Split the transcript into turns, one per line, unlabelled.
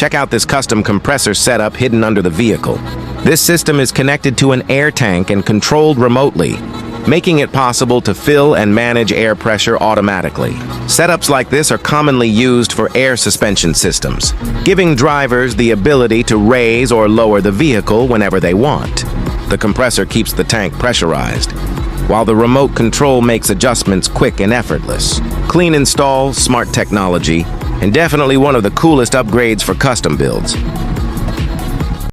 Check out this custom compressor setup hidden under the vehicle. This system is connected to an air tank and controlled remotely, making it possible to fill and manage air pressure automatically. Setups like this are commonly used for air suspension systems, giving drivers the ability to raise or lower the vehicle whenever they want. The compressor keeps the tank pressurized, while the remote control makes adjustments quick and effortless. Clean install, smart technology, and definitely one of the coolest upgrades for custom builds.